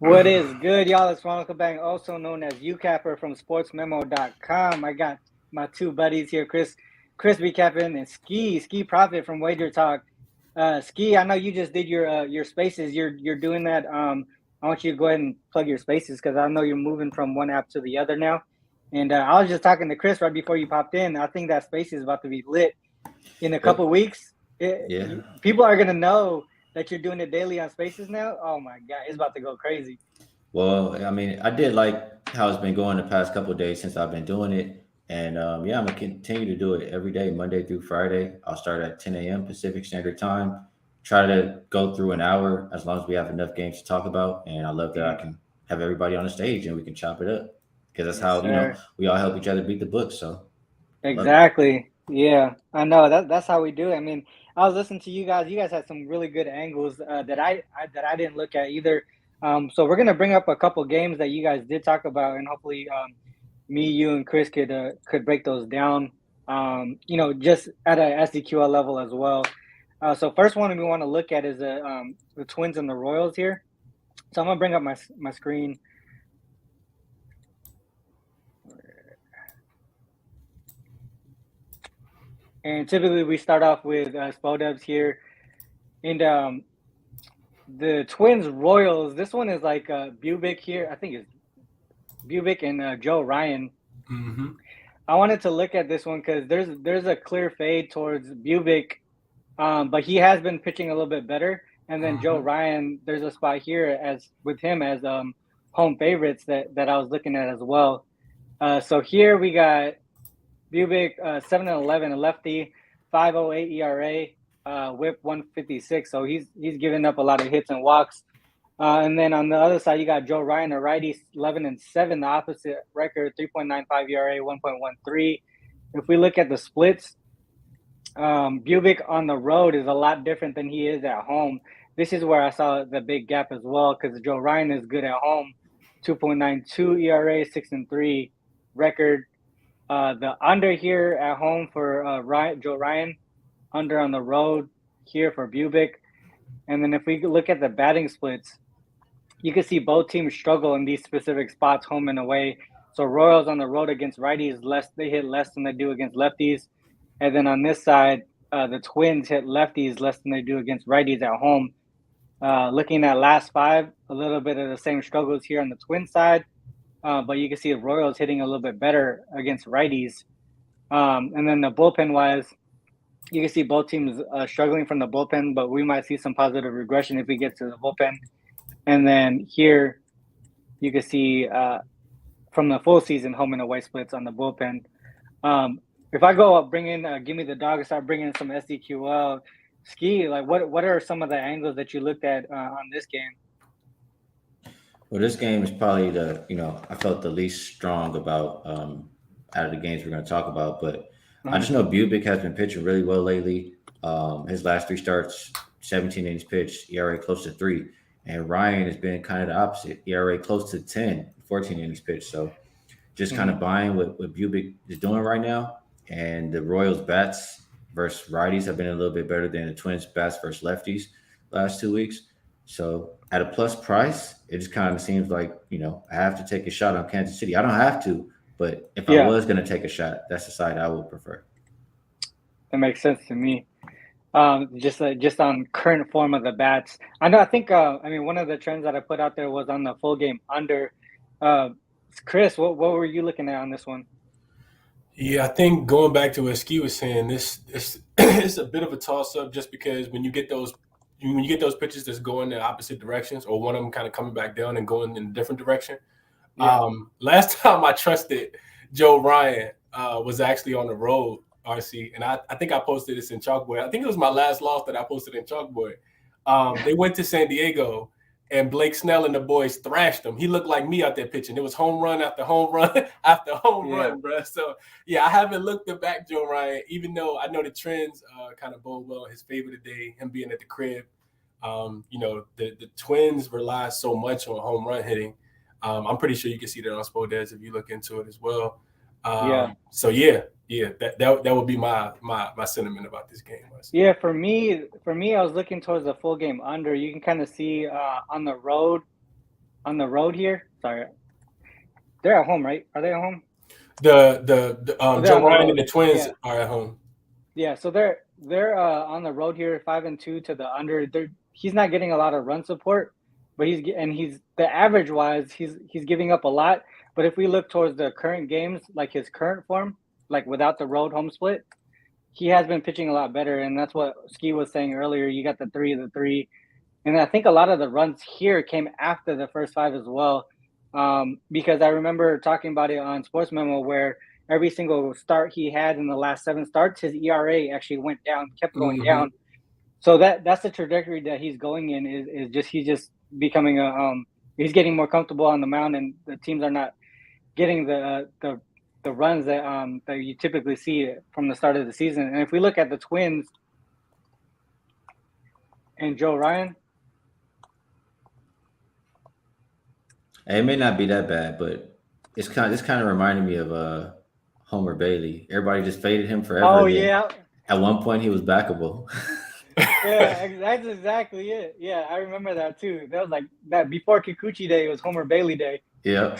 What is good, y'all? It's Ronald, also known as Youcapper from sportsmemo.com. I got my two buddies here, Chris B. Cappin and Ski Profit from Wagertalk. Ski, I know you just did your spaces. You're doing that. I want you to go ahead and plug your spaces because I know you're moving from one app to the other now. And I was just talking to Chris right before you popped in. I think that space is about to be lit in a couple weeks. People are gonna know that you're doing it daily on Spaces now. Oh my God, it's about to go crazy. Well, I mean, I did like how it's been going the past couple of days since I've been doing it. And I'm going to continue to do it every day, Monday through Friday. I'll start at 10 a.m. Pacific Standard Time. Try to go through an hour as long as we have enough games to talk about. And I love that I can have everybody on the stage and we can chop it up. Because that's how, we all help each other beat the book. So exactly. Yeah, I know that's how we do it. I mean, I was listening to you guys. You guys had some really good angles that I didn't look at either. So we're gonna bring up a couple games that you guys did talk about, and hopefully, me, you, and Chris could break those down. Just at a SDQL level as well. So first one we want to look at is the Twins and the Royals here. So I'm gonna bring up my screen. And typically we start off with Spodebs here. And the Twins Royals, this one is like Bubic here. I think it's Bubic and Joe Ryan. Mm-hmm. I wanted to look at this one because there's a clear fade towards Bubic, but he has been pitching a little bit better. And then Joe Ryan, there's a spot here as with him as home favorites that I was looking at as well. So here we got Bubic 7-11, a lefty, 5.08 ERA, whip 156. So he's giving up a lot of hits and walks. And then on the other side, you got Joe Ryan, a righty, 11-7, the opposite record, 3.95 ERA, 1.13. If we look at the splits, Bubic on the road is a lot different than he is at home. This is where I saw the big gap as well because Joe Ryan is good at home, 2.92 ERA, 6-3 record. The under here at home for Joe Ryan, under on the road here for Bubic. And then if we look at the batting splits, you can see both teams struggle in these specific spots, home and away. So Royals on the road against righties, they hit less than they do against lefties. And then on this side, the Twins hit lefties less than they do against righties at home. Looking at last five, a little bit of the same struggles here on the Twins side. But you can see the Royals hitting a little bit better against righties. And then the bullpen-wise, you can see both teams struggling from the bullpen, but we might see some positive regression if we get to the bullpen. And then here, you can see from the full season home and away splits on the bullpen. If I go up, bring in, give me the dog, and start bringing in some SDQL, Ski, like what are some of the angles that you looked at on this game? Well, this game is probably I felt the least strong about out of the games we're going to talk about. But I just know Bubic has been pitching really well lately. His last three starts, 17 innings pitched, ERA close to 3. And Ryan has been kind of the opposite, ERA close to 10, 14 innings pitched. So just kind of buying what Bubic is doing right now. And the Royals bats versus righties have been a little bit better than the Twins bats versus lefties last 2 weeks. So at a plus price, it just kind of seems like, I have to take a shot on Kansas City. I don't have to, but if I was going to take a shot, that's the side I would prefer. That makes sense to me. Just on current form of the bats. I think one of the trends that I put out there was on the full game under. Chris, what were you looking at on this one? Yeah, I think going back to what Ski was saying, this it's a bit of a toss-up just because when you get those pitches that's going in opposite directions, or one of them kind of coming back down and going in a different direction. Last time I trusted Joe Ryan was actually on the road, RC, and I think I posted this in Chalkboard. I think it was my last loss that I posted in Chalkboard. They went to San Diego, and Blake Snell and the boys thrashed him. He looked like me out there pitching. It was home run after home run after home run, bro. So, I haven't looked back Joe Ryan, even though I know the trends kind of bode well in his favor today, him being at the crib. The Twins rely so much on home run hitting. I'm pretty sure you can see that on Spodez if you look into it as well. So that would be my sentiment about this game. Yeah, for me, I was looking towards the full game under. You can kind of see on the road, on the road here. Sorry, they're at home, right? Are they at home? Joe Ryan and the Twins Yeah. are at home. Yeah, so they're on the road here, 5-2 to the under. He's not getting a lot of run support, but he's the average wise, he's giving up a lot. But if we look towards the current games, like his current form, like without the road home split, he has been pitching a lot better, and that's what Ski was saying earlier. You got the three, and I think a lot of the runs here came after the first 5 as well, because I remember talking about it on Sports Memo where every single start he had in the last 7 starts, his ERA actually went down, kept going down. So that's the trajectory that he's going in. He's just becoming he's getting more comfortable on the mound, and the teams are not getting the runs that you typically see from the start of the season. And if we look at the Twins and Joe Ryan, it may not be that bad, but it's kind of reminding me of Homer Bailey. Everybody just faded him forever. Oh yeah. At one point, he was backable. Yeah, that's exactly it. Yeah, I remember that too. That was like that before Kikuchi Day. It was Homer Bailey Day. Yeah.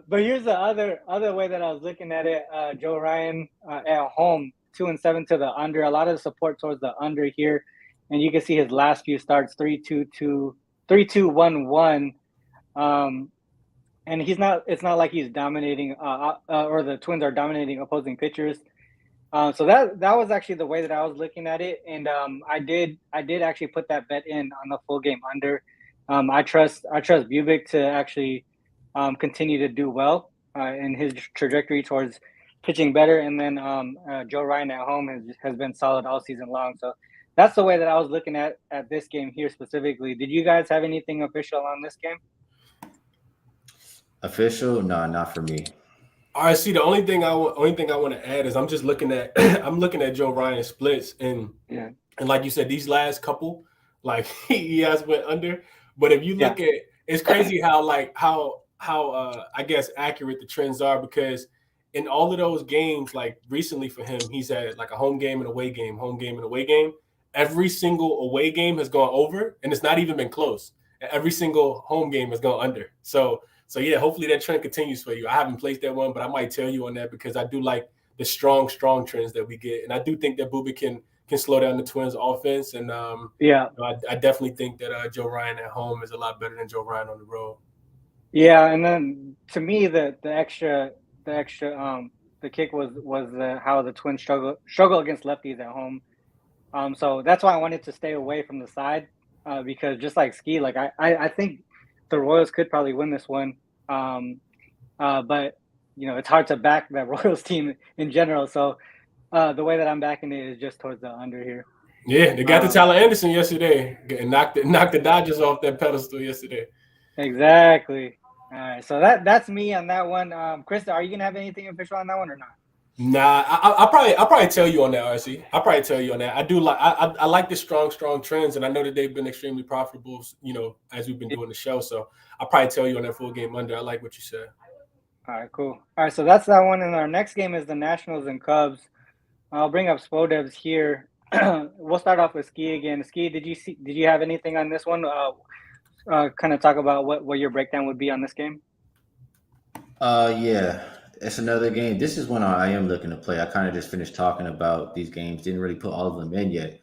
But here's the other way that I was looking at it. Joe Ryan at home, 2-7 to the under. A lot of support towards the under here, and you can see his last few starts: 3-2-2, 3-2-1-1. And it's not like he's dominating, or the Twins are dominating opposing pitchers. So that was actually the way that I was looking at it, and I did actually put that bet in on the full game under. I trust Bubic to actually continue to do well in his trajectory towards pitching better, and then Joe Ryan at home has been solid all season long. So that's the way that I was looking at this game here specifically. Did you guys have anything official on this game? Official? No, not for me. All right, see, the only thing I want to add is I'm just looking at Joe Ryan splits, and like you said, these last couple, like he has went under. But if you look at, it's crazy how I guess accurate the trends are, because in all of those games, like recently for him, he's had like a home game and away game, home game and away game. Every single away game has gone over, and it's not even been close. Every single home game has gone under. So yeah, hopefully that trend continues for you. I haven't placed that one, but I might tell you on that because I do like the strong trends that we get, and I do think that Bubic can slow down the Twins' offense. And I definitely think that Joe Ryan at home is a lot better than Joe Ryan on the road. Yeah, and then to me the kick was how the Twins struggle against lefties at home. So that's why I wanted to stay away from the side, because just like Ski, like I think the Royals could probably win this one, but it's hard to back that Royals team in general. So the way that I'm backing it is just towards the under here. Yeah, they got to Tyler Anderson yesterday and knocked the Dodgers off that pedestal yesterday. Exactly. All right, so that's me on that one. Krista, are you gonna have anything official on that one or not? Nah, I'll probably tell you on that, RC. I'll probably tell you on that. I do like I like the strong trends, and I know that they've been extremely profitable, as we've been doing the show. So I'll probably tell you on that full game under. I like what you said. All right, cool. All right, so that's that one. And our next game is the Nationals and Cubs. I'll bring up Spodevs here. We'll start off with Ski again. Ski, did you have anything on this one? Kind of talk about what your breakdown would be on this game. Yeah. It's another game. This is one I am looking to play. I kind of just finished talking about these games. Didn't really put all of them in yet.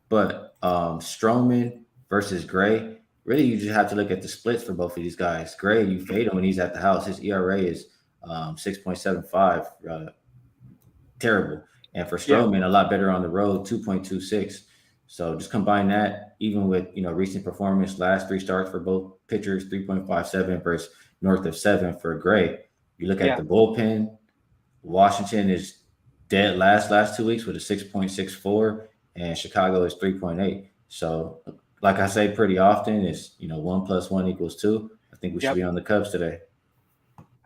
But Stroman versus Gray, really you just have to look at the splits for both of these guys. Gray, you fade him when he's at the house. His ERA is 6.75. Terrible. And for Stroman, a lot better on the road, 2.26. So just combine that, even with recent performance, last 3 starts for both pitchers, 3.57 versus north of 7 for Gray. You look at the bullpen, Washington is dead last 2 weeks with a 6.64, and Chicago is 3.8. So, like I say pretty often, it's 1 + 1 = 2. I think we should be on the Cubs today.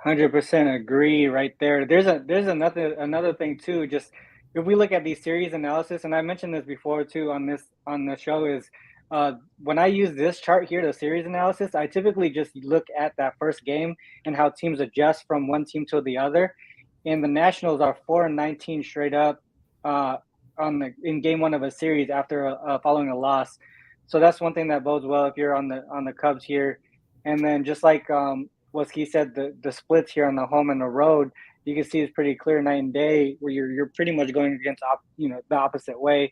100% agree right there. There's another thing too. Just if we look at these series analysis, and I mentioned this before too on the show, is when I use this chart here, the series analysis, I typically just look at that first game and how teams adjust from one team to the other. And the Nationals are 4-19 straight up in game 1 of a series after following a loss. So that's one thing that bodes well if you're on the Cubs here. And then just like what Ski said, the splits here on the home and the road, you can see it's pretty clear night and day where you're pretty much going against the opposite way.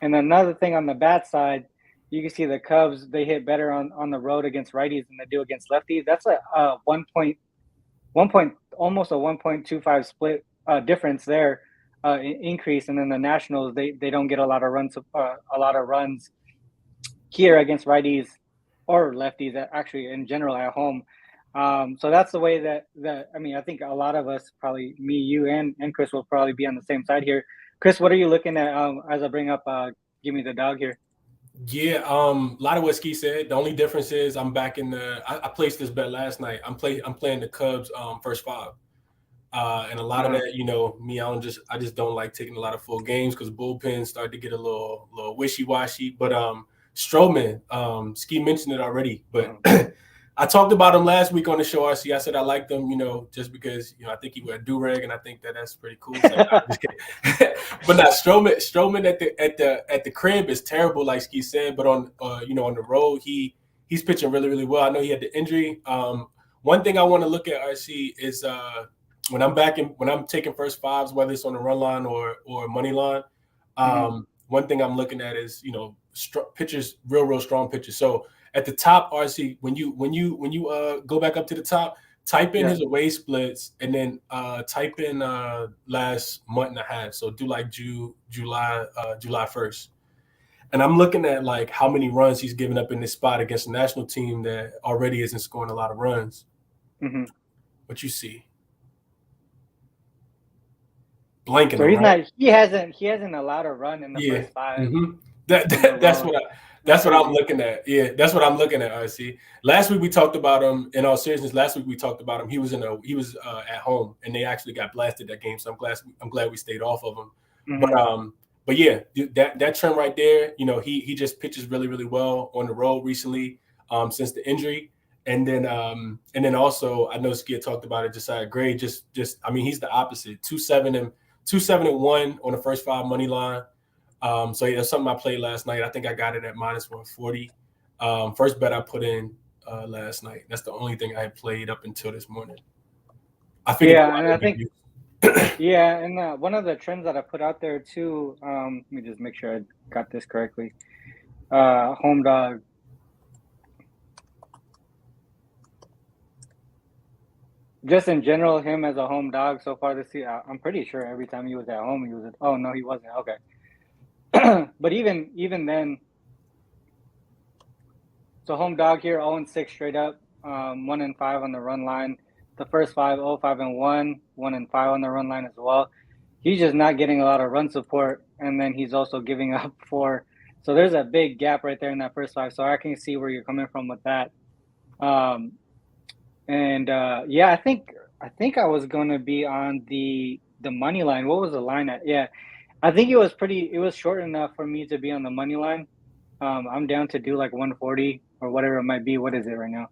And another thing on the bat side, you can see the Cubs, they hit better on the road against righties than they do against lefties. That's a almost a 1.25 split difference there, increase. And then the Nationals, they don't get a lot of runs here against righties or lefties, actually in general at home. So that's the way that I think a lot of us, probably me, you, and Chris will probably be on the same side here. Chris, what are you looking at as I bring up Give Me the Dog here? Yeah, a lot of what Ski said. The only difference is I'm back in I placed this bet last night. I'm playing the Cubs first five. And a lot of that, me, I just don't like taking a lot of full games because bullpens start to get a little wishy-washy. But Stroman, Ski mentioned it already, but I talked about him last week on the show, RC. I said I liked him, just because, I think he wear a do-rag, and I think that's pretty cool. So, just kidding. But now Stroman at the crib is terrible, like Ski said. But on on the road, he's pitching really, really well. I know he had the injury. One thing I want to look at, RC, is when I'm taking first fives, whether it's on the run line or money line. One thing I'm looking at is pitchers, real strong pitchers. So at the top, RC, when you go back up to the top, type in his away splits, and then type in last month and a half. So do like July 1st. And I'm looking at like how many runs he's given up in this spot against a national team that already isn't scoring a lot of runs. Mm-hmm. What you see? Blanking. So he's right? Not. He hasn't allowed a run in the first five. Mm-hmm. That's what I'm looking at. Yeah, that's what I'm looking at, RC. Last week we talked about him. In all seriousness, He was at home, and they actually got blasted that game. So I'm glad we stayed off of him. Mm-hmm. But yeah, that trend right there. He just pitches really, really well on the road recently since the injury. And then also I know Ski had talked about it. Josiah Gray he's the opposite. 2-7-1 on the first five money line. So yeah, that's something I played last night. I think I got it at -140. First bet I put in last night. That's the only thing I had played up until this morning. I figured. Yeah, and I think. Yeah, and one of the trends that I put out there too. Let me just make sure I got this correctly. Home dog. Just in general, him as a home dog so far this year, I'm pretty sure every time he was at home, he was. Oh no, he wasn't. Okay. But even then, so home dog here, 0-6 straight up, 1-5 on the run line. The first 5, 0-5-1, 1-5 on the run line as well. He's just not getting a lot of run support, and then he's also giving up 4. So there's a big gap right there in that first 5. So I can see where you're coming from with that. Yeah, I think I was going to be on the money line. What was the line at? Yeah. I think it was short enough for me to be on the money line. I'm down to do like 140 or whatever it might be. What is it right now?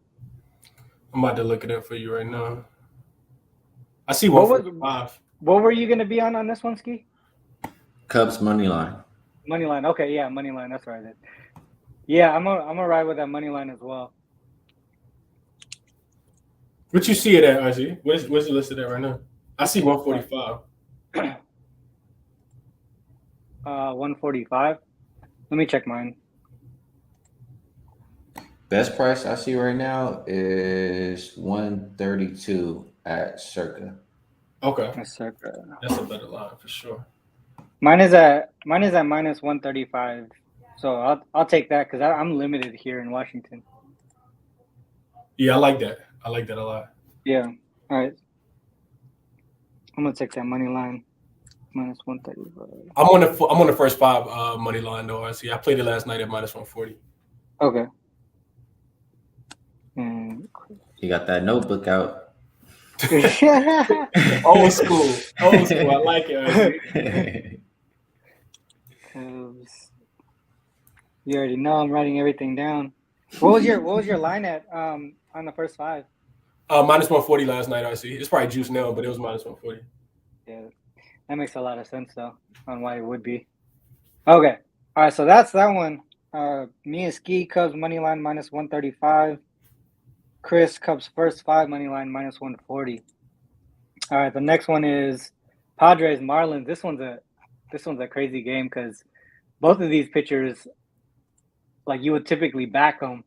I'm about to look it up for you right now. I see 145. What were you going to be on this one, Ski? Cubs money line. Money line. Okay, yeah, money line. That's right. Yeah, I'm gonna ride with that money line as well. What you see it at, RG? Where's it listed at right now? I see 145. 145. Let me check mine. Best price I see right now is 132 at Circa. Okay. That's Circa. That's a better line for sure. Mine is at -135. So I'll take that because I'm limited here in Washington. Yeah, I like that. I like that a lot. Yeah. All right. I'm gonna take that money line. -135. I'm on the first 5 money line though. I played it last night at -140. Okay. You got that notebook out. Old school. I like it. You already know I'm writing everything down. What was your line at on the first 5? -140 last night. I see. It's probably juice now, but it was -140. Yeah, that makes a lot of sense though on why it would be. Okay, all right. So that's that one. Me and Ski Cubs money line -135. Chris Cubs first 5 money line -140. All right, the next one is Padres Marlins. This one's a crazy game because both of these pitchers, like, you would typically back them,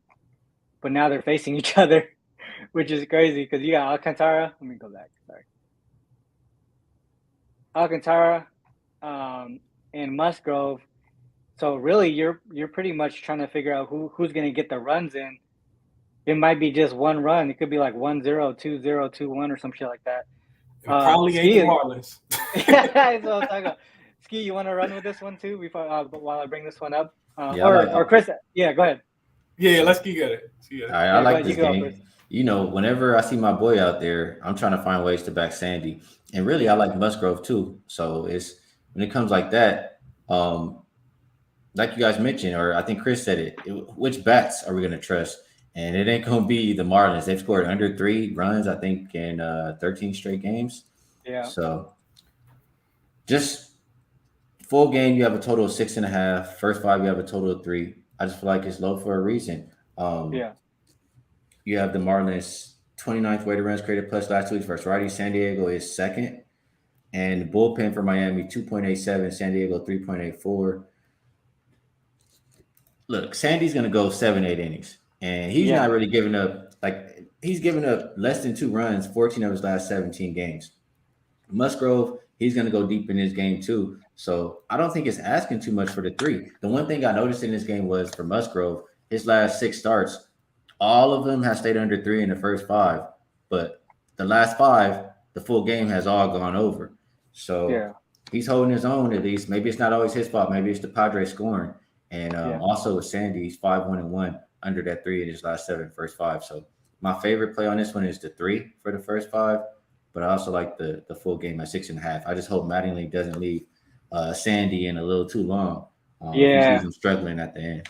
but now they're facing each other, which is crazy because you got Alcantara. Let me go back. Sorry, Alcantara, and Musgrove. So really, you're pretty much trying to figure out who's going to get the runs in. It might be just one run. It could be like 1-0, 2-0, 2-1, or some shit like that. Probably ain't the Marlins. That's what I'm talking about. Ski, you want to run with this one too before while I bring this one up? Yeah, or Chris? Yeah, go ahead. Yeah, let's get it. All right, I like this game. You know, whenever I see my boy out there, I'm trying to find ways to back Sandy, and really, I like Musgrove too. So it's when it comes like that, like you guys mentioned, or I think Chris said it. Which bats are we going to trust? And it ain't going to be the Marlins. They've scored under 3 runs, I think, in 13 straight games. Yeah. So just full game, you have a total of 6.5. First 5, you have a total of 3. I just feel like it's low for a reason. Yeah. You have the Marlins 29th weighted runs created plus last week versus righty. San Diego is second. And the bullpen for Miami, 2.87. San Diego, 3.84. Look, Sandy's going to go 7-8 innings. And he's not really giving up, like, he's given up less than 2 runs, 14 of his last 17 games. Musgrove, he's going to go deep in his game too. So I don't think it's asking too much for the 3. The one thing I noticed in this game was for Musgrove, his last 6 starts, all of them have stayed under 3 in the first 5. But the last 5, the full game has all gone over. So he's holding his own at least. Maybe it's not always his fault. Maybe it's the Padres scoring. And also with Sandy, he's 5-1-1 under that 3 in his last 7 first 5. So my favorite play on this one is the 3 for the first 5, but I also like the full game at 6.5. I just hope Mattingly doesn't leave Sandy in a little too long. He sees him struggling at the end.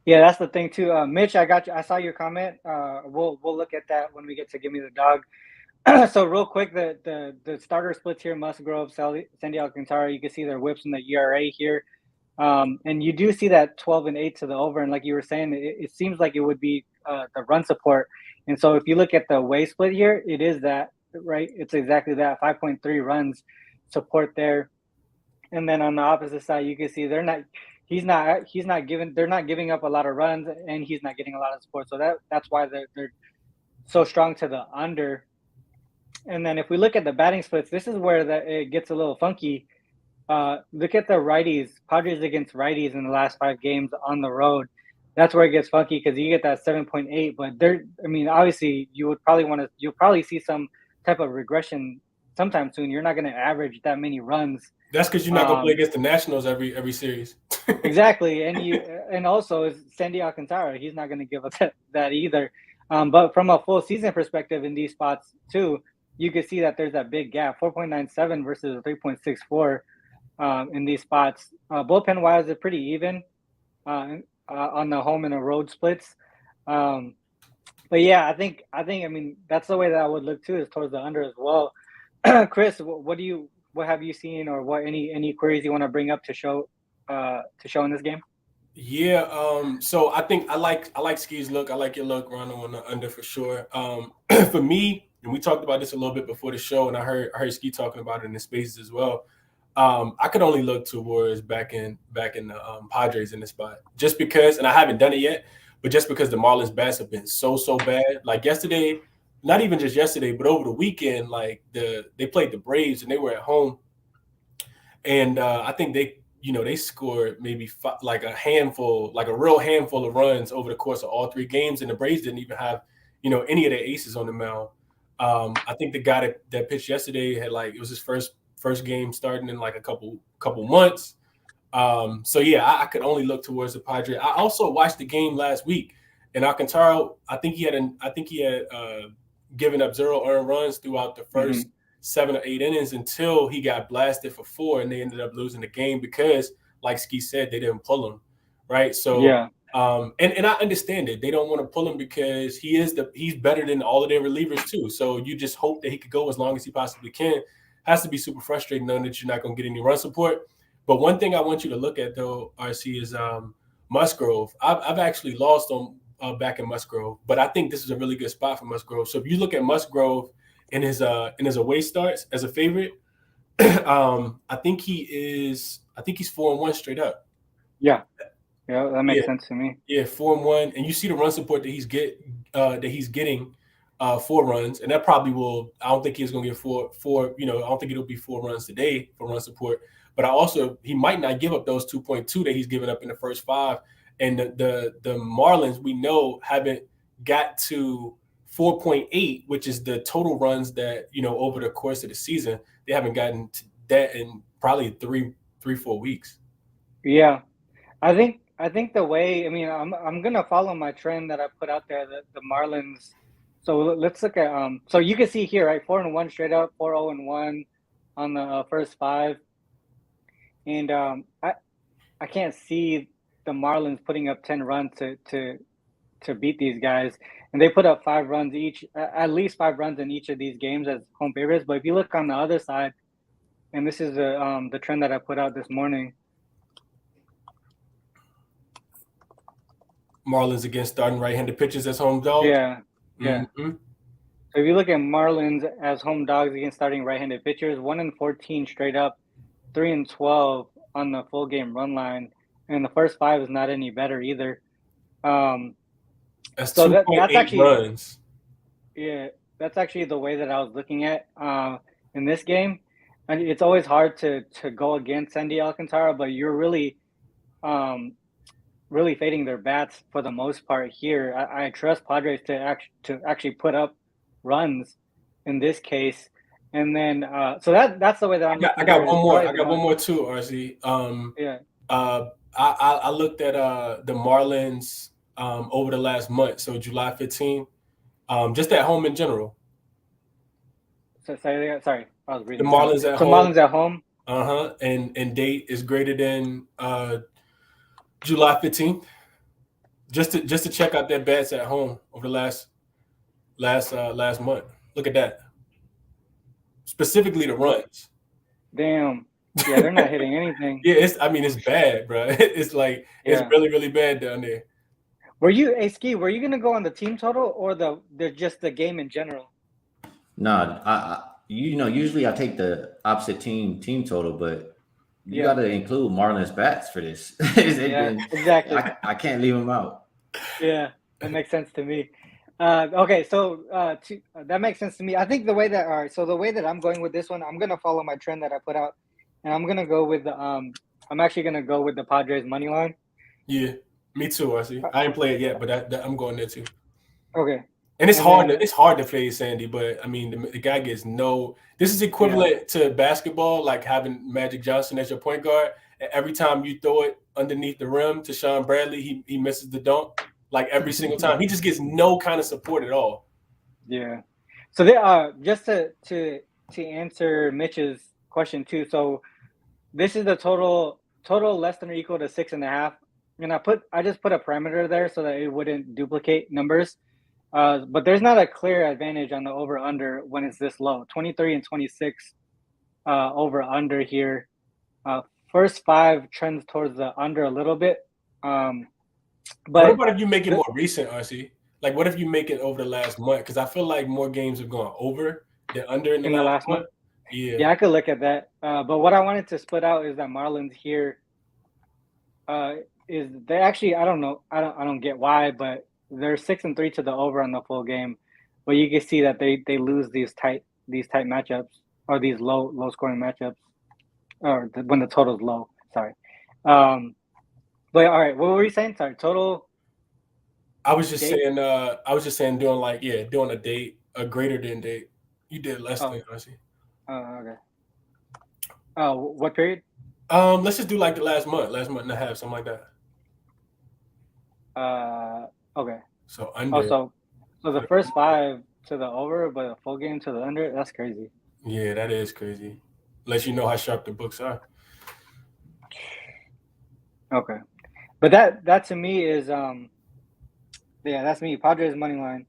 Yeah, that's the thing too. Mitch, I got you. I saw your comment. We'll look at that when we get to Give Me the Dog. So real quick, the starter splits here: Musgrove, Sandy Alcantara. You can see their whips in the ERA here. And you do see that 12-8 to the over. And like you were saying, it seems like it would be the run support. And so if you look at the way split here, it is that, right? It's exactly that, 5.3 runs support there. And then on the opposite side, you can see they're not giving up a lot of runs, and he's not getting a lot of support. So that's why they're so strong to the under. And then if we look at the batting splits, this is where it gets a little funky. Look at the righties, Padres against righties in the last 5 games on the road. That's where it gets funky because you get that 7.8. But obviously, you'll probably see some type of regression sometime soon. You're not going to average that many runs. That's because you're not going to play against the Nationals every series. Exactly, and also Sandy Alcantara, he's not going to give us that either. But from a full season perspective in these spots too, you can see that there's that big gap, 4.97 versus 3.64. In these spots, bullpen wise, they're pretty even on the home and the road splits. But yeah, I think that's the way that I would look too, is towards the under as well. Chris, what have you seen, or what any queries you want to bring up to show in this game? Yeah, so I think I like Ski's look. I like your look, Ronald, on the under for sure. For me, and we talked about this a little bit before the show, and I heard Ski talking about it in the spaces as well. I could only look towards back in the Padres in this spot, just because, and I haven't done it yet, but just because the Marlins bats have been so bad. Like yesterday, not even just yesterday, but over the weekend, like they played the Braves and they were at home, and I think they scored maybe like a real handful of runs over the course of all 3 games, and the Braves didn't even have any of their aces on the mound. I think the guy that pitched yesterday had it was his first game starting in like a couple months. So yeah, I could only look towards the Padres. I also watched the game last week, and Alcantara, I think he had given up 0 earned runs throughout the first 7 or 8 innings until he got blasted for 4, and they ended up losing the game because, like Ski said, they didn't pull him, right? So and I understand it. They don't want to pull him because he's better than all of their relievers too. So you just hope that he could go as long as he possibly can. Has to be super frustrating knowing that you're not going to get any run support. But one thing I want you to look at, though, RC, is Musgrove. I've actually lost on back in Musgrove, but I think this is a really good spot for Musgrove. So if you look at Musgrove in his away starts as a favorite, I think he's 4-1 straight up. Yeah, that makes sense to me. Yeah, 4-1, and you see the run support that he's getting 4 runs, and that probably will. I don't think he's going to get four. I don't think it'll be 4 runs today for run support. But he might not give up those 2.2 that he's given up in the first 5. And the Marlins, we know, haven't got to 4.8, which is the total runs that, over the course of the season. They haven't gotten to that in probably 3-4 weeks. Yeah. I think the way, I'm going to follow my trend that I put out there, the Marlins. So let's look at, so you can see here, right? 4-1 straight up, 4-0-1 on the first 5. And I can't see the Marlins putting up 10 runs to beat these guys. And they put up 5 runs each, at least 5 runs in each of these games as home favorites. But if you look on the other side, and this is the trend that I put out this morning. Marlins against starting right-handed pitchers as home dogs. Yeah. Mm-hmm. So if you look at Marlins as home dogs against starting right-handed pitchers, 1-14 straight up, 3-12 on the full game run line, and the first 5 is not any better either. That's 2.8 runs. Yeah, that's actually the way that I was looking at in this game. And it's always hard to go against Sandy Alcantara, but you're really fading their bats for the most part here. I trust Padres to actually put up runs in this case. And then so that's the way that I got one more. I got one more too, RC. I looked at the Marlins over the last month, so July 15th, just at home in general. Sorry, I was reading. The Marlins at home. Marlins at home. And date is greater than July 15th. Just to check out their bats at home over the last month. Look at that. Specifically the runs. Damn. Yeah, they're not hitting anything. Yeah, it's bad, bro. It's like it's really, really bad down there. Were you gonna go on the team total or just the game in general? No, usually I take the opposite team total, but you got to include Marlins bats for this. Exactly. I can't leave them out. Yeah, that makes sense to me. Okay, so that makes sense to me. I think the way that I'm going with this one, I'm gonna follow my trend that I put out, and I'm gonna go with I'm actually gonna go with the Padres money line. Yeah, me too. I ain't played it yet, but I'm going there too. Okay. And it's hard to fade Sandy, but the guy gets no. This is equivalent to basketball, like having Magic Johnson as your point guard. And every time you throw it underneath the rim to Sean Bradley, he misses the dunk. Like every single time, he just gets no kind of support at all. Yeah. So they just to answer Mitch's question too. So this is the total less than or equal to 6.5, and I just put a parameter there so that it wouldn't duplicate numbers. But there's not a clear advantage on the over under when it's this low. 23 and 26 over under here. First 5 trends towards the under a little bit. But what about if you make it more recent, RC? Like, what if you make it over the last month? Because I feel like more games have gone over than under in the last month. Yeah, I could look at that. But what I wanted to split out is that Marlins here is they actually, I don't know, I don't get why, but they're 6-3 to the over on the full game. But you can see that they lose these tight matchups or these low scoring matchups, or when the total's low. Sorry. But all right, what were you saying? Sorry, total. I was just saying doing a date, a greater than date. You did less than I see. Okay. What period? Let's just do like the last month and a half, something like that. Okay. So under. So the first 5 to the over, but a full game to the under. That's crazy. Yeah, that is crazy. Unless you know how sharp the books are. Okay. But that to me is that's me, Padres money line.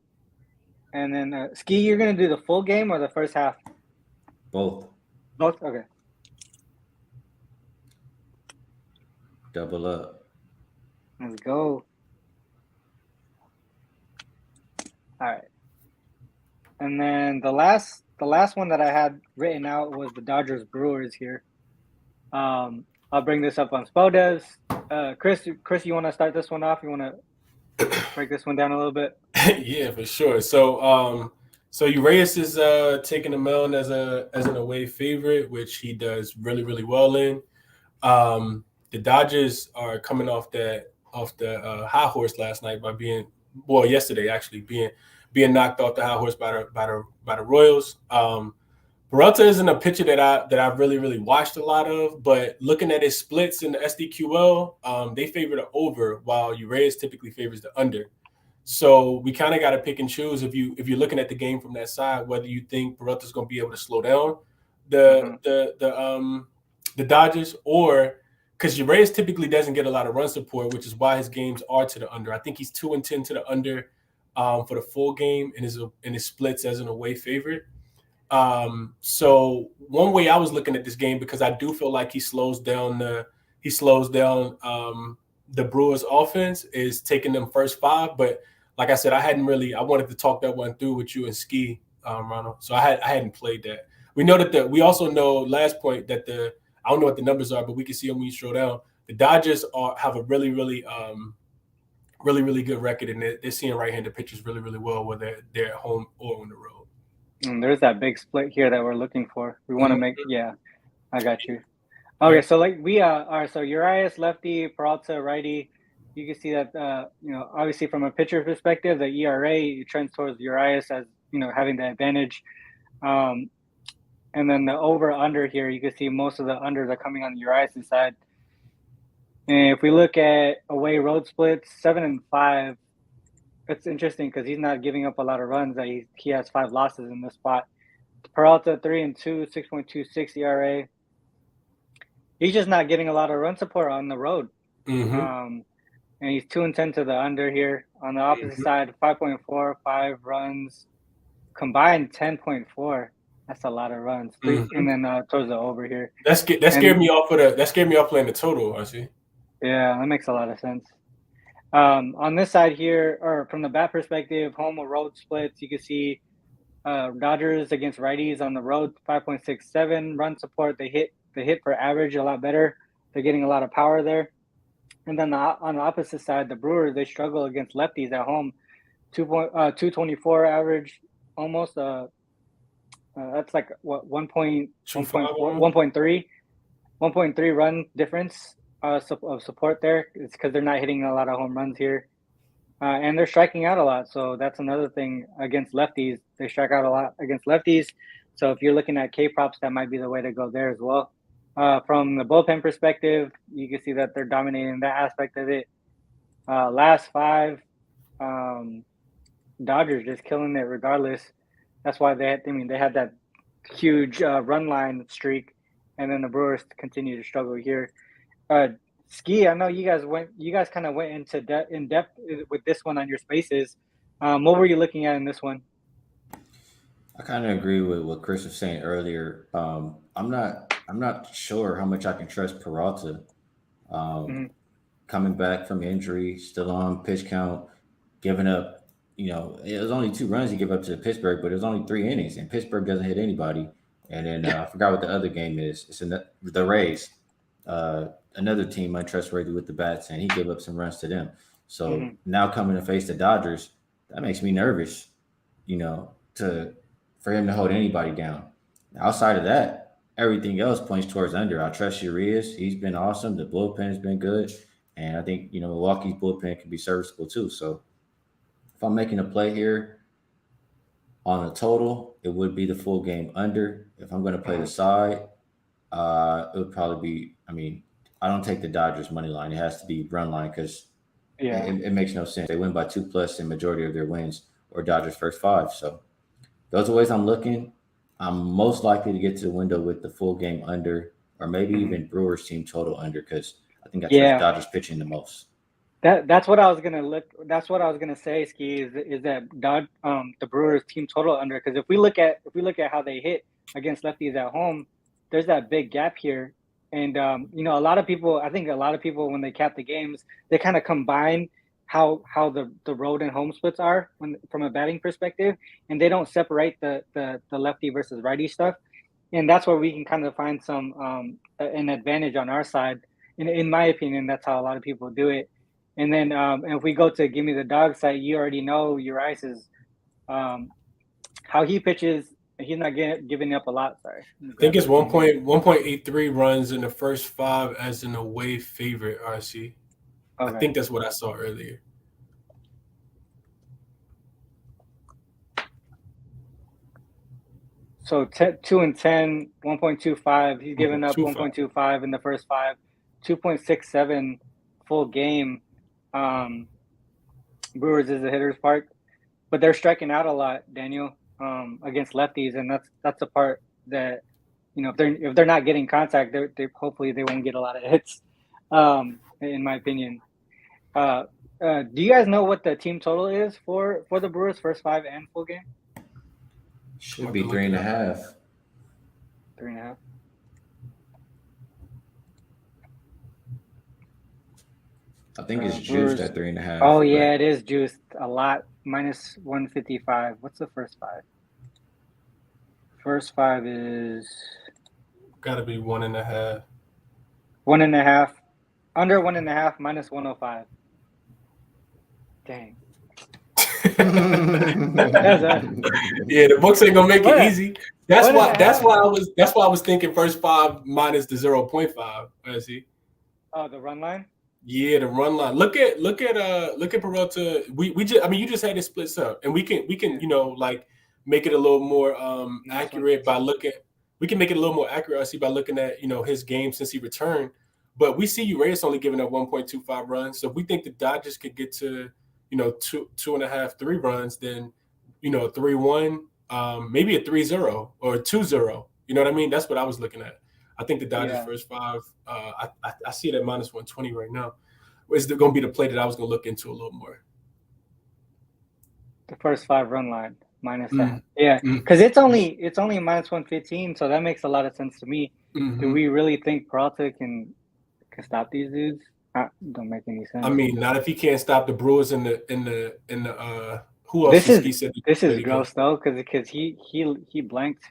And then Ski, you're gonna do the full game or the first half? Both. Okay. Double up. Let's go. All right. And then the last one that I had written out was the Dodgers Brewers here. I'll bring this up on Spodev. Chris, you want to start this one off? You want to break this one down a little bit? Yeah, for sure. So Urias is taking the mound as an away favorite, which he does really, really well in. The Dodgers are coming off the high horse last night by yesterday actually being knocked off the high horse by the Royals. Peralta isn't a pitcher that I've really, really watched a lot of, but looking at his splits in the SDQL, they favor the over, while Urias typically favors the under. So we kind of got to pick and choose if you're looking at the game from that side, whether you think Peralta's going to be able to slow down the Dodgers, or because Urias typically doesn't get a lot of run support, which is why his games are to the under. I think he's 2-10 to the under for the full game in his splits as an away favorite. So one way I was looking at this game, because I do feel like he slows down the Brewers offense, is taking them first 5. But like I said, I wanted to talk that one through with you and Ski, Ronald. So I hadn't played that. We know that we also know, last point, that I don't know what the numbers are, but we can see them when you scroll down. The Dodgers have a really, really, really, really good record, and they're seeing right-handed pitchers really, really well, whether they're at home or on the road. And there's that big split here that we're looking for. We want to make, yeah, I got you. Okay, so like we are, so Urias lefty, Peralta righty. You can see that, obviously from a pitcher perspective, the ERA trends towards Urias as, having the advantage. And then the over-under here, you can see most of the unders are coming on the Urias' side. And if we look at away road splits, 7 and 5, it's interesting because he's not giving up a lot of runs. He has 5 losses in this spot. Peralta 3 and 2, 6.26 ERA. He's just not getting a lot of run support on the road. And he's 2 and 10 to the under here. On the opposite side, 5.4, 5 runs, combined 10.4. That's a lot of runs. And then towards the over here. That scared me off playing the total, I see. Yeah, that makes a lot of sense. On this side here, or from the bat perspective, home or road splits, you can see Dodgers against righties on the road, 5.67 run support. They hit for average a lot better. They're getting a lot of power there. And then on the opposite side, the Brewers, they struggle against lefties at home, 224 average, almost. That's like what 1.3 run difference of support there. It's because they're not hitting a lot of home runs here, and they're striking out a lot. So that's another thing against lefties. They strike out a lot against lefties. So if you're looking at K props, that might be the way to go there as well. From the bullpen perspective, you can see that they're dominating that aspect of it. Last 5, Dodgers just killing it regardless. That's why they had that huge run line streak, and then the Brewers continue to struggle here. Ski, I know you guys kind of went into in depth with this one on your spaces. What were you looking at in this one? I kind of agree with what Chris was saying earlier. I'm not sure how much I can trust Peralta. Coming back from injury, still on pitch count, giving up. It was only 2 runs he gave up to Pittsburgh, but it was only 3 innings, and Pittsburgh doesn't hit anybody. And then I forgot what the other game is. It's the Rays, another team untrustworthy with the bats, and he gave up some runs to them. So now coming to face the Dodgers, that makes me nervous, for him to hold anybody down. Outside of that, everything else points towards under. I trust Urias. He's been awesome. The bullpen has been good. And I think, Milwaukee's bullpen can be serviceable too. So if I'm making a play here on a total, it would be the full game under. If I'm going to play the side, it would probably be, I don't take the Dodgers money line. It has to be run line because it makes no sense. They win by 2+ in majority of their wins, or Dodgers first 5. So those are ways I'm looking. I'm most likely to get to the window with the full game under, or maybe even Brewers team total under, because I think I trust Dodgers pitching the most. That's what I was gonna look. That's what I was gonna say, Ski. Is that the Brewers team total under? Because if we look at how they hit against lefties at home, there's that big gap here. And you know, I think a lot of people when they cap the games, they kind of combine how the road and home splits are from a batting perspective, and they don't separate the lefty versus righty stuff. And that's where we can kind of find some an advantage on our side. In my opinion, that's how a lot of people do it. And then and if we go to give me the dog side, you already know Urias is how he pitches. He's not giving up a lot. Sorry, I think it's 1.83 runs in the first 5 as an away favorite, RC. Okay. I think that's what I saw earlier. So 2 and 10, 1.25. He's given up 1.25 in the first 5, 2.67 full game. Brewers is a hitter's park, but they're striking out a lot, Daniel, against lefties, and that's a part that, you know, if they're not getting contact, they hopefully they won't get a lot of hits. In my opinion, do you guys know what the team total is for the Brewers first 5 and full game? Should be 3.5. 3.5. I think it's juiced at 3.5. Oh yeah, it is juiced a lot. Minus 155. What's the first 5? First 5 is gotta be 1.5. 1.5. Under 1.5, minus 105. Dang. Yeah, the books ain't gonna make it easy. That's why I was thinking first 5 minus the 0.5. I see. Oh, the run line? Yeah, the run line. Look at Peralta. You just had it splits up, and we can you know, like, make it a little more accurate by looking. We can make it a little more accurate, I see, by looking at, you know, his game since he returned. But we see Urias only giving up 1.25 runs. So if we think the Dodgers could get to, you know, 2.5, 3 runs, then, you know, 3-1, maybe a 3-0 or a 2-0. You know what I mean? That's what I was looking at. I think the Dodgers first 5, I see it at minus 120 right now. Is going to be the play that I was going to look into a little more. The first 5 run line minus that, because it's only minus 115, so that makes a lot of sense to me. Do we really think Peralta can stop these dudes? Don't make any sense. I mean, not if he can't stop the Brewers in the who else? This is gross though, because he blanked.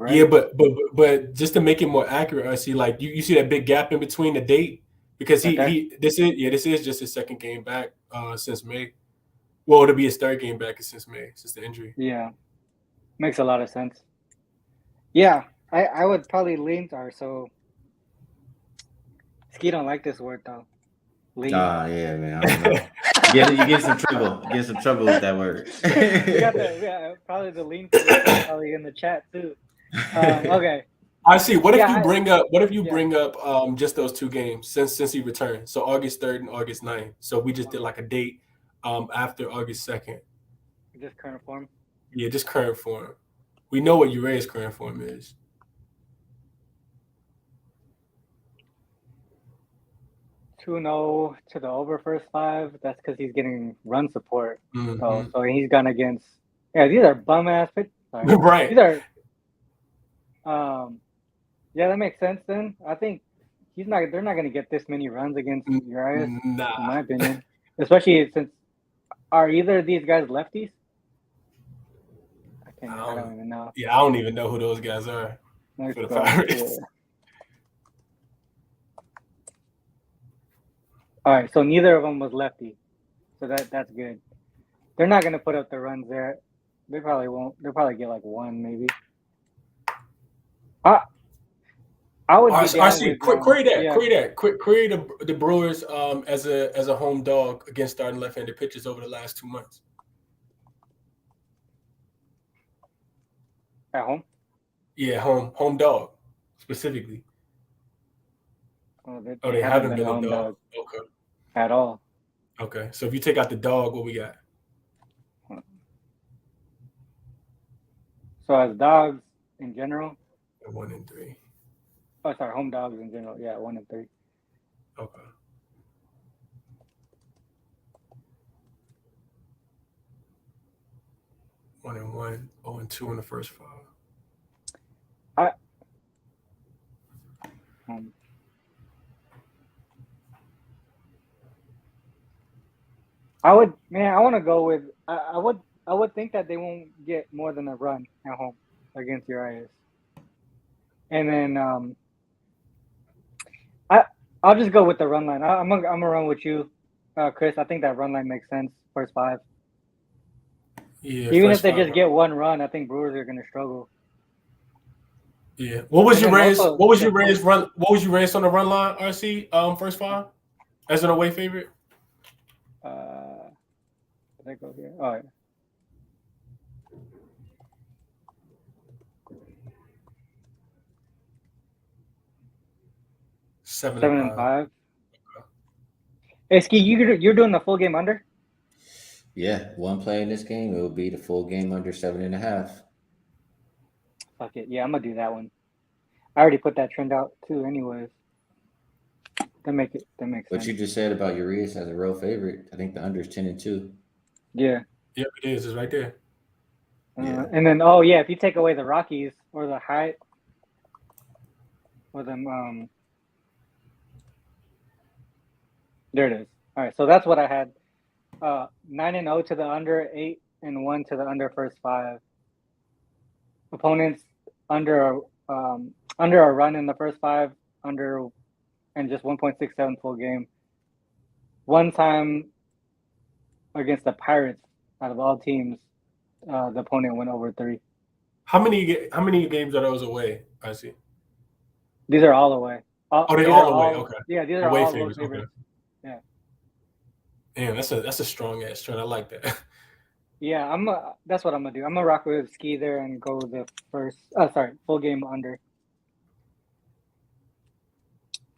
Yeah, but just to make it more accurate, I see, like, you see that big gap in between the date, because this is just his second game back since May. Well, it'll be his third game back since May, since the injury. Yeah, makes a lot of sense. Yeah, I would probably lean so. Ski don't like this word though. Lean. Yeah, man. I don't know. You get some trouble. You get some trouble with that word. Probably the lean probably in the chat too. Okay. I see. What if you bring up just those 2 games since he returned? So August 3rd and August 9th. So we just did like a date after August 2nd. Just current form? Yeah, just current form. We know what Urias' current form is. 2-0 to the over first 5. That's because he's getting run support. So he's gone against. Yeah, these are bum ass pitches. Right. These are. Yeah, that makes sense. Then I think they're not going to get this many runs against Urias, in my opinion. Especially since are either of these guys lefties? I don't even know. Yeah, I don't even know who those guys are for the Pirates. All right, so neither of them was lefty, so that's good. They're not gonna put up the runs there. They probably won't. They'll probably get like 1 maybe. I would. RC, query the Brewers as a home dog against starting left-handed pitchers over the last 2 months. At home? Yeah, home dog specifically. They haven't been a dog. Okay. At all. Okay, so if you take out the dog, what we got? So as dogs in general? 1 and 3. Oh, sorry, home dogs in general. Yeah, 1 and 3. Okay. One and 1, 0 and 2 in the first 5. I want to go with. I would think that they won't get more than a run at home against Urias, and then I'll just go with the run line. I'm gonna run with you, Chris. I think that run line makes sense. First 5. Yeah. Even if first they 5 just run. get one run, I think Brewers are gonna struggle. Yeah. What was And your then raise? also What was the your raise post- run? What was your raise on the run line? RC first 5 as an away favorite. Did I go here? Oh yeah. 7 7 and and 5. 5. Hey, Ski, you're doing the full game under? Yeah, one play in this game, it will be the full game under 7.5. Fuck it. Yeah, I'm gonna do that one. I already put that trend out too, anyways. That makes What sense. you just said about Urias as a real favorite, I think the under is 10-2. Yeah. Yep, it is. It's right there. Yeah. And then if you take away the Rockies or the high or them there it is. All right, so that's what I had. 9-0 to the under, 8-1 to the under first 5. Opponents under a run in the first 5, under and just 1.67 full game. One time against the Pirates, out of all teams, the opponent went over 3. How many games are those away? I see. These are all away. They're all away. Okay. Yeah, these are Away all favorites. road favorites. Okay. Yeah. Damn, that's a strong ass trend. I like that. Yeah, that's what I'm gonna do. I'm gonna rock with Ski there and go the full game under.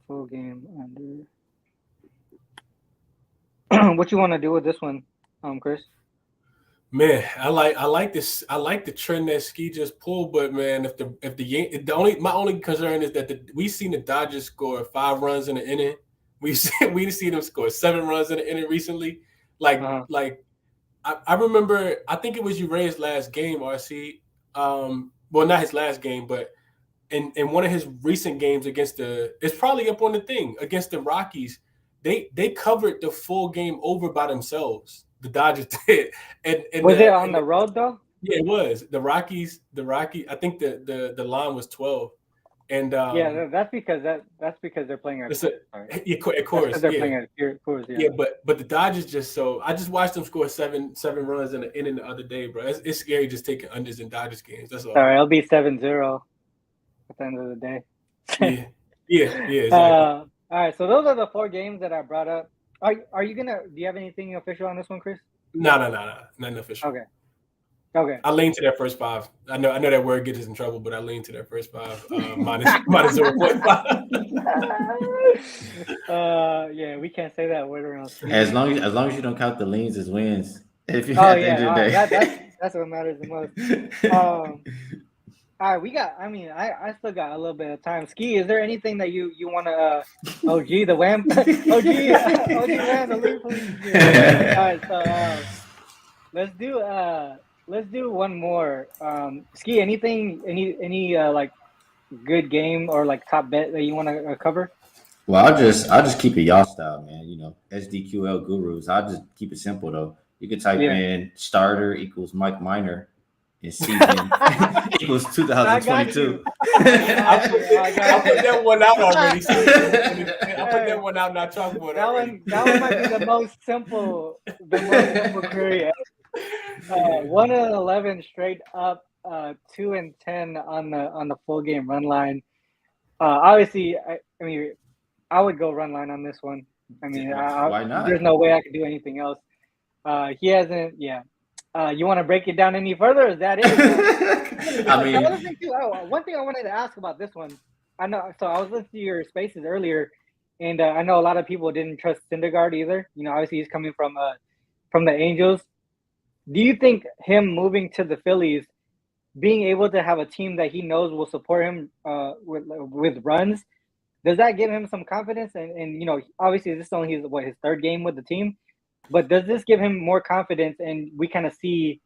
Full game under. What you want to do with this one, Chris? Man, I like this. I like the trend that Ski just pulled, but man, my only concern is that we've seen the Dodgers score 5 runs in an inning. We've seen them score 7 runs in an inning recently. I remember, I think it was Uray's last game, RC. Well, not his last game, but in one of his recent games it's probably up on the thing, against the Rockies, they covered the full game over by themselves. The Dodgers did. And was it on the road though? Yeah, it was. The Rockies, I think the line was 12. And yeah, that's because they're playing at of course. They're playing at Coors, yeah, but the Dodgers I just watched them score seven runs in the inning the other day, bro. It's scary just taking unders in Dodgers games. That's all. Sorry, it'll be 7-0 at the end of the day. yeah, exactly. All right, so those are the 4 games that I brought up. Are you do you have anything official on this one, Chris? No, nothing official. Okay. I lean to that first 5. I know that word gets us in trouble, but I lean to that first 5 minus 0.5. Yeah, we can't say that word around. As long as you don't count the leans as wins. If you at the end of the day. That's what matters the most. All right, we got. I mean, I still got a little bit of time. Ski, is there anything that you want to? OG the Wham, OG Wham, the lead police. All right, so let's do one more. Ski, any like good game or like top bet that you want to cover? Well, I'll just keep it y'all style, man. You know, SDQL gurus. I'll just keep it simple though. You can type in starter equals Mike Minor in season equals 2022. I put that one out already. I put that one out in our chalkboard. That one might be the most simple query. 1-11 straight up, 2-10 on the full game run line. Obviously, I mean, I would go run line on this one. I mean, why not? There's no way I could do anything else. He hasn't. Yeah. You want to break it down any further? Is that it? I mean, one thing I wanted to ask about this one. I know. So I was listening to your spaces earlier, and I know a lot of people didn't trust Syndergaard either. You know, obviously he's coming from the Angels. Do you think him moving to the Phillies, being able to have a team that he knows will support him with runs, does that give him some confidence? And you know, obviously this is only his 3rd game with the team, but does this give him more confidence and we kind of see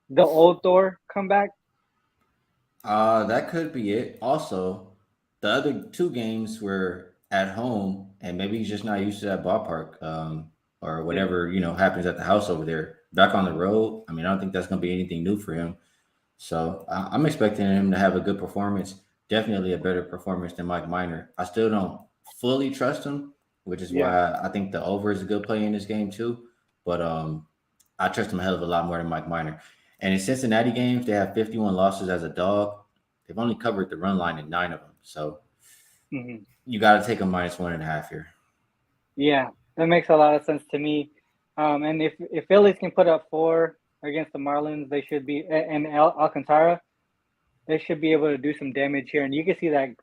the old Thor come back? That could be it. Also, the other 2 games were at home, and maybe he's just not used to that ballpark. or whatever, happens at the house over there. Back on the road, I mean, I don't think that's going to be anything new for him. So I'm expecting him to have a good performance, definitely a better performance than Mike Minor. I still don't fully trust him, which is why I think the over is a good play in this game too. But I trust him a hell of a lot more than Mike Minor. And in Cincinnati games, they have 51 losses as a dog. They've only covered the run line in 9 of them. So you got to take a -1.5 here. Yeah, that makes a lot of sense to me. And if Phillies can put up 4 against the Marlins, they should be, and Alcantara, they should be able to do some damage here. And you can see that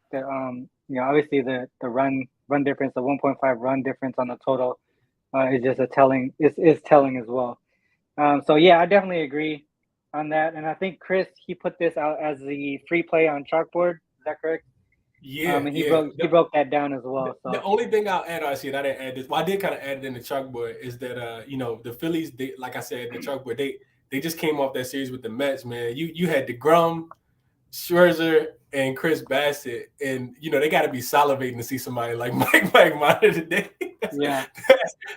obviously the run difference, the 1.5 run difference on the total is just is telling as well. So yeah, I definitely agree on that. And I think Chris, he put this out as the free play on chalkboard. Is that correct? Yeah, and he broke that down as well. So. The only thing I'll add, I didn't add this. Well, I did kind of add it in the chalkboard. Is that the Phillies, like I said, the chalkboard, they just came off that series with the Mets, man. You had DeGrom, Scherzer, and Chris Bassett, and they got to be salivating to see somebody like Mike Minor today.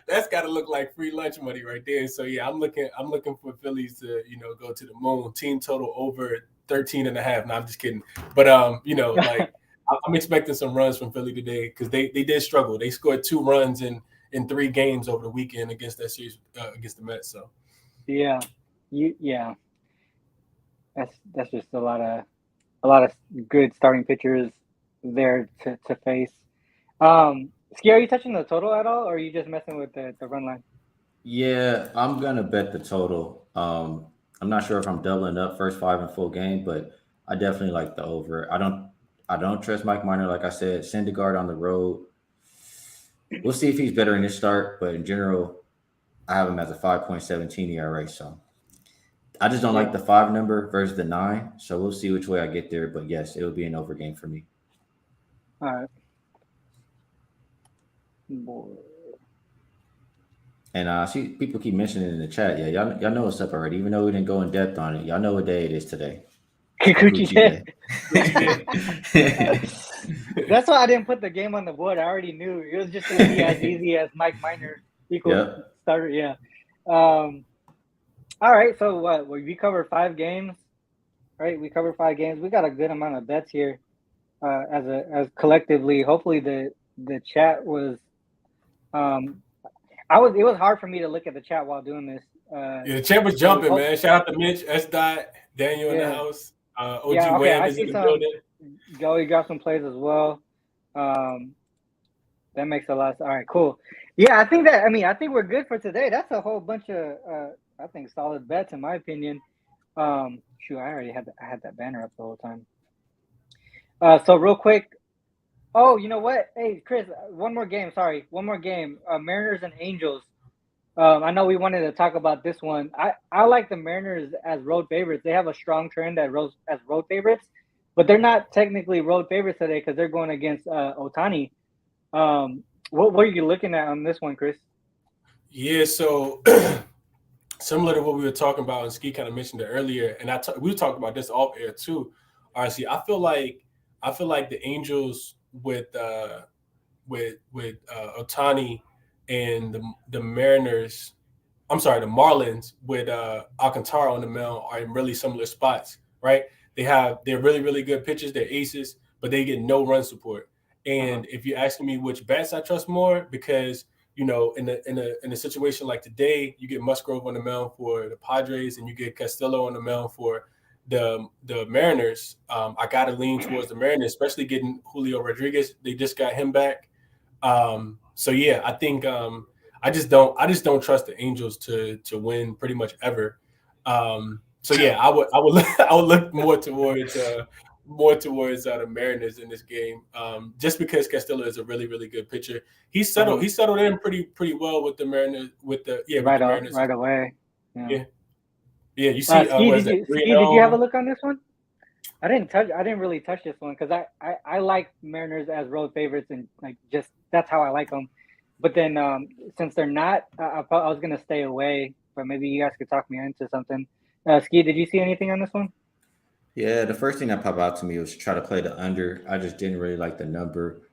That's got to look like free lunch money right there. So yeah, I'm looking for Phillies to go to the moon. Team total over 13.5. No, I'm just kidding. But like. I'm expecting some runs from Philly today because they did struggle. They scored 2 runs in 3 games over the weekend against that series against the Mets. So that's just a lot of good starting pitchers there to face. Ski, are you touching the total at all, or are you just messing with the run line? Yeah, I'm gonna bet the total. I'm not sure if I'm doubling up first 5 in full game, but I definitely like the over. I don't trust Mike Minor, like I said. Syndergaard on the road. We'll see if he's better in this start, but in general, I have him as a 5.17 ERA. So I just don't like the 5 number versus the 9. So we'll see which way I get there. But yes, it will be an over game for me. All right. And I see people keep mentioning it in the chat. Yeah, y'all know what's up already. Even though we didn't go in depth on it, y'all know what day it is today. Gucci Day. That's why I didn't put the game on the board. I already knew it was just going to be as easy as Mike Minor equals starter. Yeah. All right. So what? We covered 5 games, right? We covered 5 games. We got a good amount of bets here. As collectively, hopefully the chat was. It was hard for me to look at the chat while doing this. The chat was jumping, man. Shout out to Mitch, S. Daniel in the house. OG Webb is in the building. Joey got some plays as well. That makes a lot of sense. All right, cool. Yeah, I think we're good for today. That's a whole bunch of I think solid bets in my opinion. I already had that banner up the whole time. So real quick. Oh, you know what? Hey, Chris, one more game. Mariners and Angels. I know we wanted to talk about this one. I like the Mariners as road favorites. They have a strong trend as road favorites, but they're not technically road favorites today because they're going against Ohtani. What were you looking at on this one, Chris? Yeah, so similar to what we were talking about, and Ski kind of mentioned it earlier, and we talked about this off air too. Honestly, I feel like the Angels with Ohtani and the Mariners, the Marlins with Alcantara on the mound are in really similar spots, right? They're really, really good pitchers, they're aces, but they get no run support. And if you're asking me which bats I trust more, because in a situation like today, you get Musgrove on the mound for the Padres and you get Castillo on the mound for the Mariners. I gotta lean towards the Mariners, especially getting Julio Rodriguez. They just got him back. So yeah, I think I just don't trust the Angels to win pretty much ever. So yeah, I would look more towards the Mariners in this game, just because Castillo is a really, really good pitcher. He settled in pretty well with the Mariners Mariners right away. Yeah. You see, did you have a look on this one? I didn't really touch this one because I like Mariners as road favorites and like just that's how I like them. But then since they're not, I was gonna stay away. But maybe you guys could talk me into something. Ski, did you see anything on this one? Yeah, the first thing that popped out to me was try to play the under. I just didn't really like the number.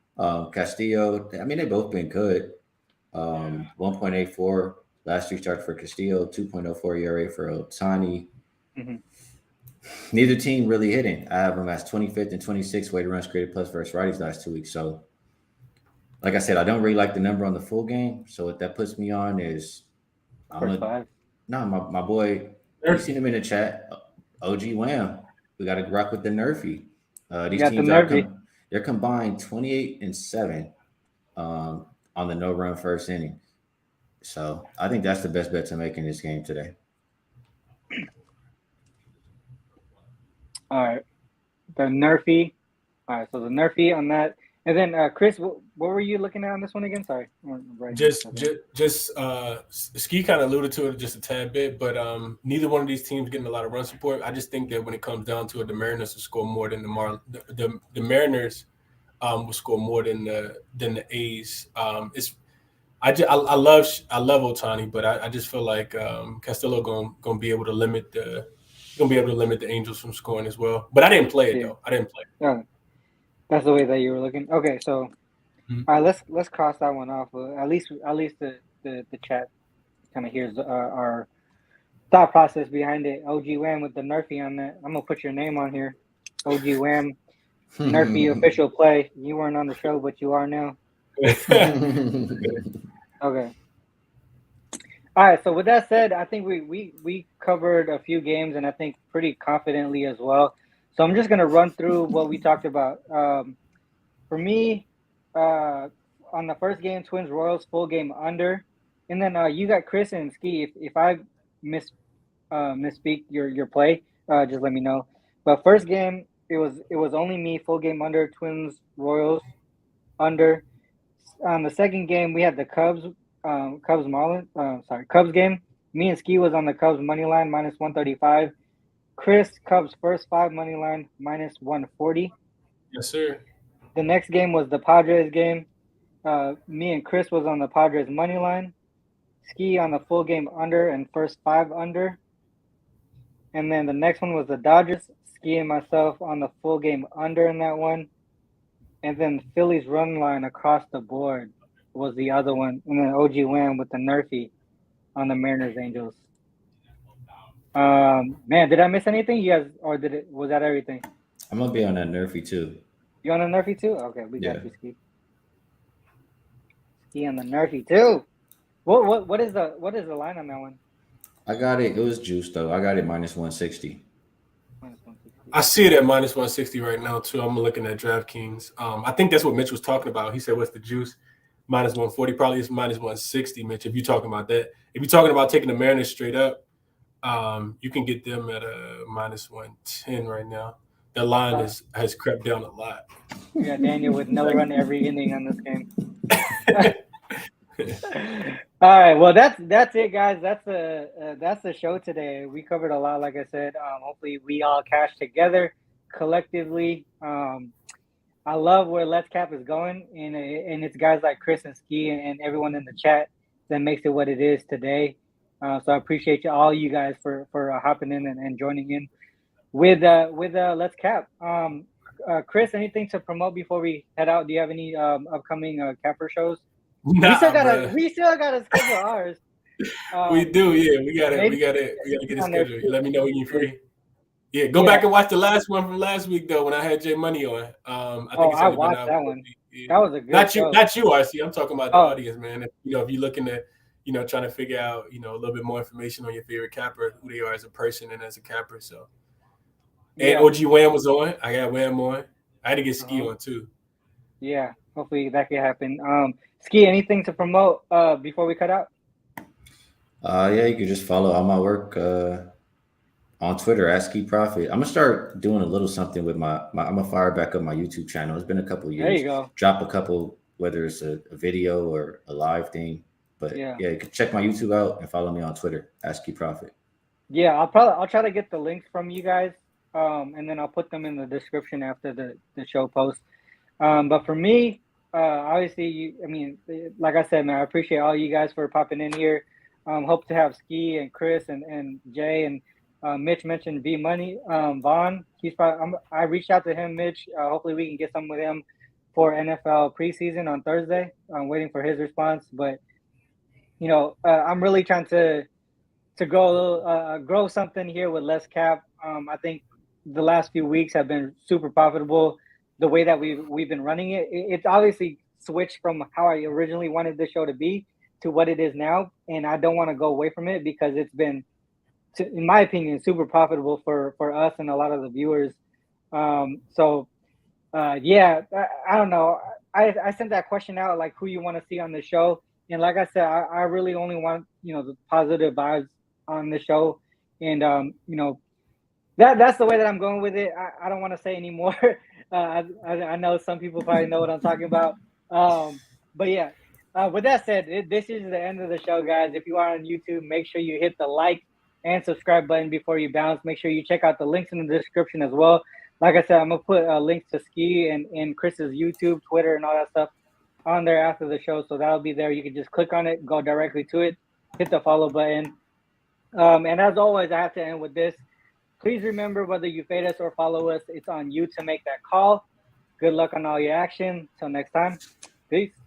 Castillo, I mean, they've both been good. 1.84 last year started for Castillo, 2.04 ERA for Ohtani. Mm-hmm. Neither team really hitting. I have them as 25th and 26th weighted runs created plus versus righties last 2 weeks. So, like I said, I don't really like the number on the full game. So what that puts me on is First five. my boy. You seen him in the chat, OG Wham. We got to rock with the Nerfy. These teams they're combined 28-7 on the no run first inning. So I think that's the best bet to make in this game today. All right, the Nerfy. All right, so the Nerfy on that, and then Chris, what were you looking at on this one again? Sorry, right. Ski kind of alluded to it just a tad bit, but neither one of these teams getting a lot of run support. I just think that when it comes down to it, the Mariners will score more than the Mariners will score more than the A's. I love Ohtani, but I just feel like Castillo gonna be able to limit the Angels from scoring as well. But I didn't play it though. I didn't play it. Oh, that's the way that you were looking. Okay, so all right, let's cross that one off. At least the chat kind of hears our thought process behind it. OG Wham with the Nerfy on that. I'm gonna put your name on here. OG Wham, Nerfy official play. You weren't on the show, but you are now. Okay. All right. So with that said, I think we covered a few games, and I think pretty confidently as well. So I'm just gonna run through what we talked about. For me, on the first game, Twins Royals full game under, and then you got Chris and Ski. If I misspeak your play, just let me know. But first game, it was only me, full game under, Twins Royals under. On the second game, we had the Cubs game. Me and Ski was on the Cubs money line minus 135. Chris, Cubs first 5 money line minus 140. Yes, sir. The next game was the Padres game. Me and Chris was on the Padres money line. Ski on the full game under and first 5 under. And then the next one was the Dodgers. Ski and myself on the full game under in that one. And then Phillies run line across the board was the other one. And then OG Wham with the Nerfy on the Mariners Angels. Man, did I miss anything? You guys, or was that everything? I'm gonna be on that Nerfy too. You on the Nerfy too? Okay, we got you, Ski. Ski on the Nerfy too. What is the line on that one? I got it. It was juice though. I got it minus 160. I see it at minus 160 right now too. I'm looking at DraftKings. I think that's what Mitch was talking about. He said, "What's the juice?" Minus 140. Probably it's minus 160, Mitch. If you're talking about that, if you're talking about taking the Mariners straight up, you can get them at a minus 110 right now. The line has crept down a lot. We got Daniel with no run every inning on this game. All right, well that's it, guys. That's the show today. We covered a lot, like I said. Hopefully, we all cash together collectively. I love where Let's Cap is going, and it's guys like Chris and Ski and everyone in the chat that makes it what it is today. So I appreciate all you guys for hopping in and joining in with Let's Cap. Chris, anything to promote before we head out? Do you have any upcoming Capper shows? Nah, we still gotta schedule ours. We do, yeah. We gotta get it scheduled. You let me know when you're free. Yeah, go back and watch the last one from last week though when I had JayMoney on. I watched that one. Yeah. That was a good not you, RC. I'm talking about the audience, man. If you're looking to, trying to figure out, a little bit more information on your favorite capper, who they are as a person and as a capper. So, and OG Wham was on. I got Wham on. I had to get Ski on too. Yeah, hopefully that can happen. Ski, anything to promote before we cut out? Yeah, you can just follow all my work on Twitter at Ski Profit. I'm gonna start doing a little something with I'm gonna fire back up my YouTube channel. It's been a couple of years. There you go. Drop a couple, whether it's a video or a live thing. But yeah, you can check my YouTube out and follow me on Twitter at Ski Profit. Yeah, I'll try to get the links from you guys, and then I'll put them in the description after the show post. But for me, obviously, like I said, man, I appreciate all you guys for popping in here. Hope to have Ski and Chris and Jay and Mitch mentioned V Money. Vaughn, I reached out to him, Mitch. Hopefully we can get some with him for NFL preseason on Thursday. I'm waiting for his response, but I'm really trying to grow something here with less cap. I think the last few weeks have been super profitable. The way that we've been running it, it's obviously switched from how I originally wanted the show to be to what it is now, and I don't want to go away from it because it's been, in my opinion, super profitable for us and a lot of the viewers. Yeah, I don't know. I sent that question out, like who you want to see on the show, and like I said, I really only want the positive vibes on the show, and that's the way that I'm going with it. I don't want to say anymore. I know some people probably know what I'm talking about. But yeah, with that said, this is the end of the show, guys. If you are on YouTube, make sure you hit the like and subscribe button before you bounce. Make sure you check out the links in the description as well. Like I said, I'm going to put links to Ski and Chris's YouTube, Twitter, and all that stuff on there after the show. So that'll be there. You can just click on it, go directly to it, hit the follow button. And as always, I have to end with this. Please remember, whether you fade us or follow us, it's on you to make that call. Good luck on all your action. Till next time. Peace.